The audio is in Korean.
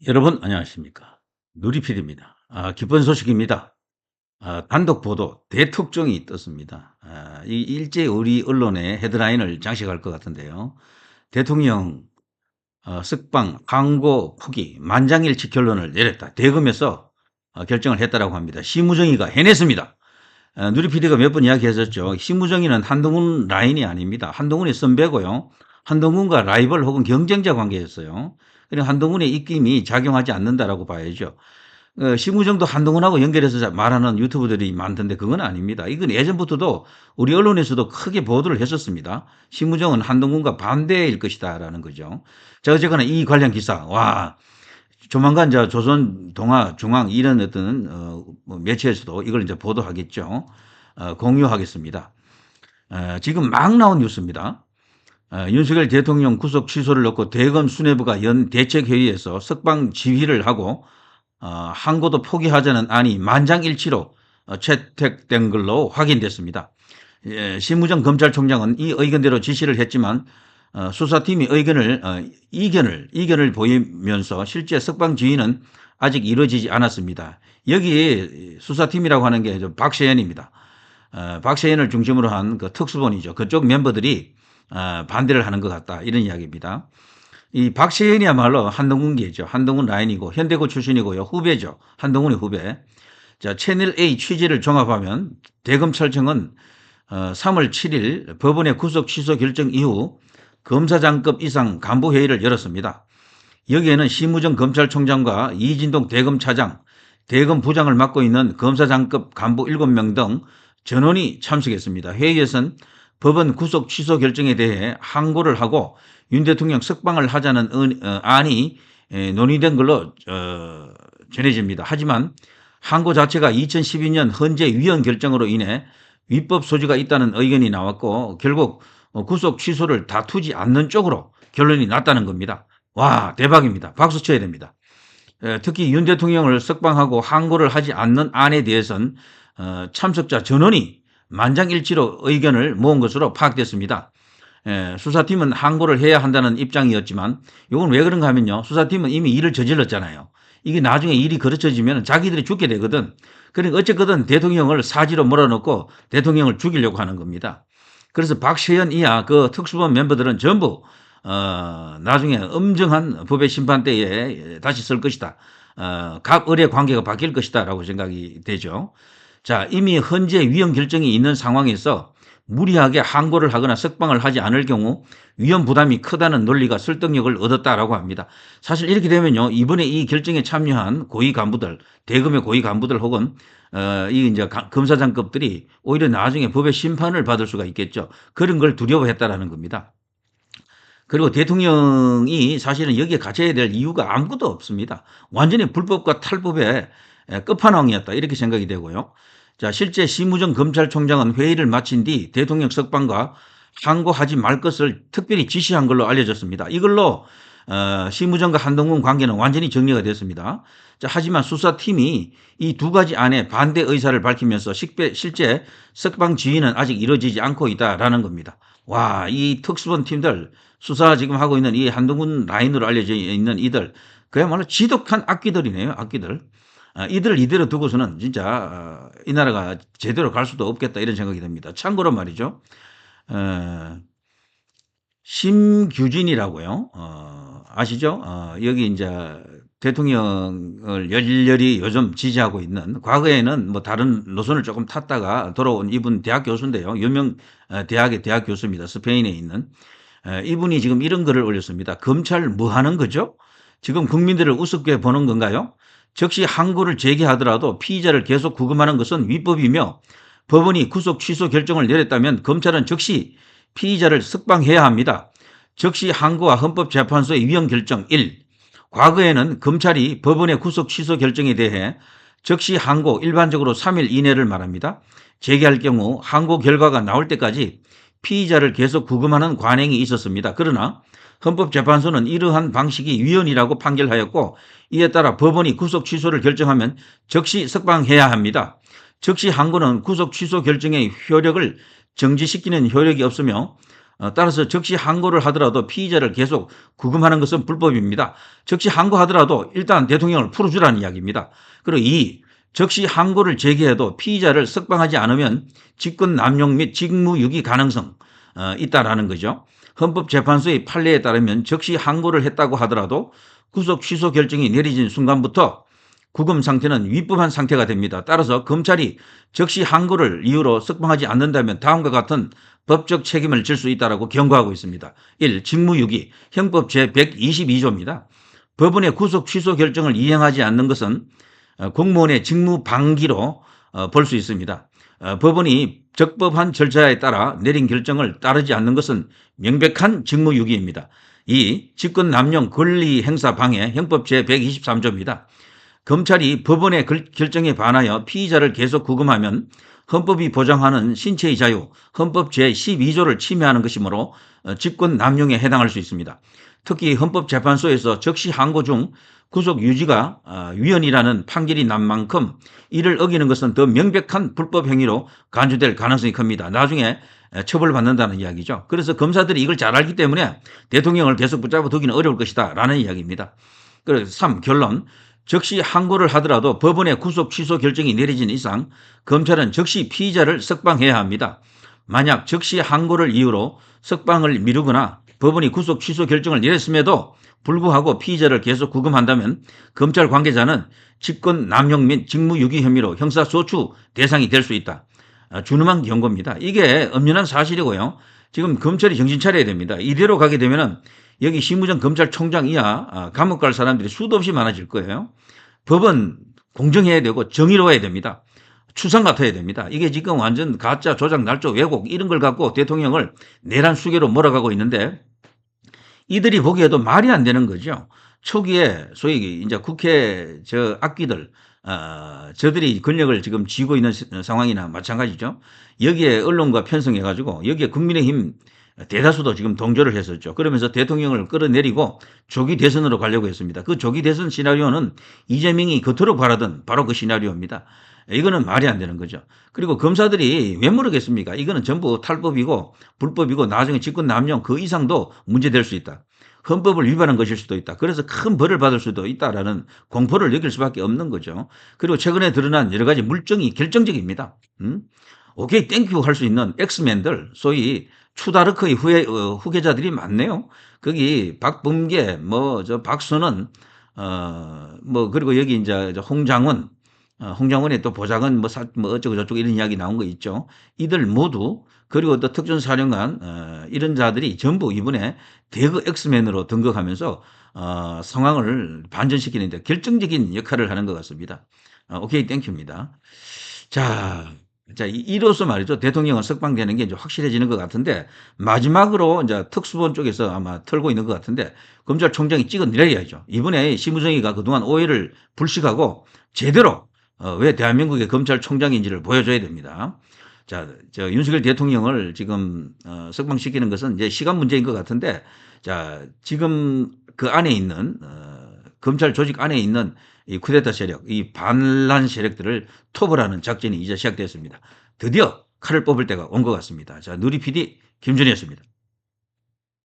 여러분 안녕하십니까. 누리필입니다. 기쁜 소식입니다. 단독 보도 대특종이 떴습니다. 이 일제히 우리 언론의 헤드라인을 장식할 것 같은데요. 대통령 석방 항고 포기 만장일치 결론을 내렸다. 대검에서 결정을 했다라고 합니다. 심우정의가 해냈습니다. 누리PD가 몇 번 이야기했었죠. 심우정의는 한동훈 라인이 아닙니다. 한동훈이 선배고요. 한동훈과 라이벌 혹은 경쟁자 관계였어요. 그리고 한동훈의 입김이 작용하지 않는다라고 봐야죠. 심우정도 한동훈하고 연결해서 말하는 유튜브들이 많던데 그건 아닙니다. 이건 예전부터도 우리 언론에서도 크게 보도를 했었습니다. 심우정은 한동훈과 반대일 것이다라는 거죠. 자, 어쨌거나 이 관련 기사, 와, 조만간 저 조선, 동아, 중앙 이런 어떤 뭐 매체에서도 이걸 이제 보도하겠죠. 공유하겠습니다. 지금 막 나온 뉴스입니다. 윤석열 대통령 구속 취소를 놓고 대검 수뇌부가 연 대책회의에서 석방 지휘를 하고 항고도 포기하자는 안이 만장일치로 채택된 걸로 확인됐습니다. 심우정 검찰총장은 이 의견대로 지시를 했지만 수사팀이 이견을 보이면서 실제 석방 지휘는 아직 이루어지지 않았습니다. 여기 수사팀이라고 하는 게 박세현입니다. 박세현을 중심으로 한 그 특수본이죠. 그쪽 멤버들이 반대를 하는 것 같다 이런 이야기입니다. 이 박세현이야말로 한동훈계죠. 한동훈 라인이고 현대고 출신이고요. 후배죠. 한동훈의 후배. 자, 채널 A 취재를 종합하면 대검찰청은 3월 7일 법원의 구속 취소 결정 이후 검사장급 이상 간부회의를 열었습니다. 여기에는 심우정 검찰총장과 이진동 대검차장, 대검부장을 맡고 있는 검사장급 간부 7명 등 전원이 참석했습니다. 회의에서는 법원 구속 취소 결정에 대해 항고를 하고 윤 대통령 석방을 하자는 안이 논의된 걸로 전해집니다. 하지만 항고 자체가 2012년 헌재 위헌 결정으로 인해 위법 소지가 있다는 의견이 나왔고 결국 구속 취소를 다투지 않는 쪽으로 결론이 났다는 겁니다. 와, 대박입니다. 박수 쳐야 됩니다. 특히 윤 대통령을 석방하고 항고를 하지 않는 안에 대해서는 참석자 전원이 만장일치로 의견을 모은 것으로 파악됐습니다. 수사팀은 항고를 해야 한다는 입장이었지만 이건 왜 그런가 하면요. 수사팀은 이미 일을 저질렀잖아요. 이게 나중에 일이 그르쳐지면 자기들이 죽게 되거든. 그러니까 어쨌거든 대통령을 사지로 몰아넣고 대통령을 죽이려고 하는 겁니다. 그래서 박세현 이하 그 특수본 멤버들은 전부 나중에 엄정한 법의 심판대에 다시 설 것이다. 갑을의 관계가 바뀔 것이다라고 생각이 되죠. 자, 이미 헌재 위헌 결정이 있는 상황에서 무리하게 항고를 하거나 석방을 하지 않을 경우 위헌 부담이 크다는 논리가 설득력을 얻었다라고 합니다. 사실 이렇게 되면요, 이번에 이 결정에 참여한 고위 간부들, 대검의 고위 간부들 혹은 이 이제 검사장급들이 오히려 나중에 법의 심판을 받을 수가 있겠죠. 그런 걸 두려워했다라는 겁니다. 그리고 대통령이 사실은 여기에 갇혀야 될 이유가 아무것도 없습니다. 완전히 불법과 탈법의 끝판왕이었다 이렇게 생각이 되고요. 자, 실제 심우정 검찰총장은 회의를 마친 뒤 대통령 석방과 항고하지 말 것을 특별히 지시한 걸로 알려졌습니다. 이걸로 심우정과 한동훈 관계는 완전히 정리가 됐습니다. 자, 하지만 수사팀이 이 두 가지 안에 반대 의사를 밝히면서 실제 석방 지휘는 아직 이루어지지 않고 있다라는 겁니다. 와, 이 특수본 팀들 수사 지금 하고 있는 이 한동훈 라인으로 알려져 있는 이들 그야말로 지독한 악귀들이네요. 악귀들. 이들을 이대로 두고서는 진짜 이 나라가 제대로 갈 수도 없겠다 이런 생각이 듭니다. 참고로 말이죠. 심규진이라고요. 아시죠? 여기 이제 대통령을 열렬히 요즘 지지하고 있는 과거에는 뭐 다른 노선을 조금 탔다가 돌아온 이분 대학 교수인데요. 유명 대학의 대학 교수입니다. 스페인에 있는. 이분이 지금 이런 글을 올렸습니다. 검찰 뭐 하는 거죠? 지금 국민들을 우습게 보는 건가요? 즉시 항고를 제기하더라도 피의자를 계속 구금하는 것은 위법이며 법원이 구속 취소 결정을 내렸다면 검찰은 즉시 피의자를 석방해야 합니다. 즉시 항고와 헌법재판소의 위헌 결정 1. 과거에는 검찰이 법원의 구속 취소 결정에 대해 즉시 항고 일반적으로 3일 이내를 말합니다. 제기할 경우 항고 결과가 나올 때까지 피의자를 계속 구금하는 관행이 있었습니다. 그러나 헌법재판소는 이러한 방식이 위헌이라고 판결하였고 이에 따라 법원이 구속 취소를 결정하면 즉시 석방해야 합니다. 즉시 항고는 구속 취소 결정의 효력을 정지시키는 효력이 없으며 따라서 적시 항고를 하더라도 피의자를 계속 구금하는 것은 불법입니다. 적시 항고하더라도 일단 대통령을 풀어주라는 이야기입니다. 그리고 적시 항고를 제기해도 피의자를 석방하지 않으면 직권 남용 및 직무유기 가능성 있다라는 거죠. 헌법재판소의 판례에 따르면 적시 항고를 했다고 하더라도 구속 취소 결정이 내려진 순간부터 구금 상태는 위법한 상태가 됩니다. 따라서 검찰이 적시 항고를 이유로 석방하지 않는다면 다음과 같은 법적 책임을 질 수 있다고 경고하고 있습니다. 1. 직무유기 형법 제122조입니다. 법원의 구속 취소 결정을 이행하지 않는 것은 공무원의 직무 방기로 볼 수 있습니다. 법원이 적법한 절차에 따라 내린 결정을 따르지 않는 것은 명백한 직무유기입니다. 2. 직권남용 권리행사 방해 형법 제123조입니다. 검찰이 법원의 결정에 반하여 피의자를 계속 구금하면 헌법이 보장하는 신체의 자유 헌법 제12조를 침해하는 것이므로 직권남용에 해당할 수 있습니다. 특히 헌법재판소에서 적시 항고 중 구속 유지가 위헌이라는 판결이 난 만큼 이를 어기는 것은 더 명백한 불법 행위로 간주될 가능성이 큽니다. 나중에 처벌받는다는 이야기죠. 그래서 검사들이 이걸 잘 알기 때문에 대통령을 계속 붙잡아 두기는 어려울 것이다 라는 이야기입니다. 그래서 3. 결론. 적시 항고를 하더라도 법원의 구속 취소 결정이 내려진 이상 검찰은 적시 피의자를 석방해야 합니다. 만약 적시 항고를 이유로 석방을 미루거나 법원이 구속 취소 결정을 내렸음에도 불구하고 피의자를 계속 구금한다면 검찰 관계자는 직권 남용 및 직무유기 혐의로 형사소추 대상이 될 수 있다. 준엄한 경고입니다. 이게 엄연한 사실이고요. 지금 검찰이 정신 차려야 됩니다. 이대로 가게 되면은 여기 심우정 검찰총장 이하 감옥 갈 사람들이 수도 없이 많아질 거예요. 법은 공정해야 되고 정의로워야 됩니다. 추상 같아야 됩니다. 이게 지금 완전 가짜, 조작, 날조, 왜곡 이런 걸 갖고 대통령을 내란 수계로 몰아가고 있는데 이들이 보기에도 말이 안 되는 거죠. 초기에 소위 이제 국회 악귀들, 저들이 권력을 지금 쥐고 있는 상황이나 마찬가지죠. 여기에 언론과 편성해가지고 여기에 국민의힘 대다수도 지금 동조를 했었죠. 그러면서 대통령을 끌어내리고 조기 대선으로 가려고 했습니다. 그 조기 대선 시나리오는 이재명이 그토록 바라던 바로 그 시나리오입니다. 이거는 말이 안 되는 거죠. 그리고 검사들이 왜 모르겠습니까? 이거는 전부 탈법이고 불법이고 나중에 직권 남용 그 이상도 문제될 수 있다. 헌법을 위반한 것일 수도 있다. 그래서 큰 벌을 받을 수도 있다라는 공포를 느낄 수밖에 없는 거죠. 그리고 최근에 드러난 여러 가지 물증이 결정적입니다. 오케이 땡큐 할 수 있는 엑스맨들 소위 추다르크의 후계자들이 많네요. 거기 박범계, 박선원, 그리고 여기 이제 홍장원, 홍장원의 또 보좌관 어쩌고 저쩌고 이런 이야기 나온 거 있죠. 이들 모두 그리고 또 특전사령관 이런 자들이 전부 이번에 대거 엑스맨으로 등극하면서 상황을 반전시키는 데 결정적인 역할을 하는 것 같습니다. 오케이 땡큐입니다. 자, 이로써 말이죠. 대통령은 석방되는 게 이제 확실해지는 것 같은데 마지막으로 이제 특수본 쪽에서 아마 털고 있는 것 같은데 검찰총장이 찍어내려야죠. 이번에 심우정이가 그동안 오해를 불식하고 제대로 왜 대한민국의 검찰총장인지를 보여줘야 됩니다. 자, 윤석열 대통령을 지금 석방시키는 것은 이제 시간 문제인 것 같은데 자, 지금 그 안에 있는 검찰 조직 안에 있는 이 쿠데타 세력, 이 반란 세력들을 토벌하는 작전이 이제 시작됐습니다. 드디어 칼을 뽑을 때가 온 것 같습니다. 자, 누리 PD 김준희였습니다.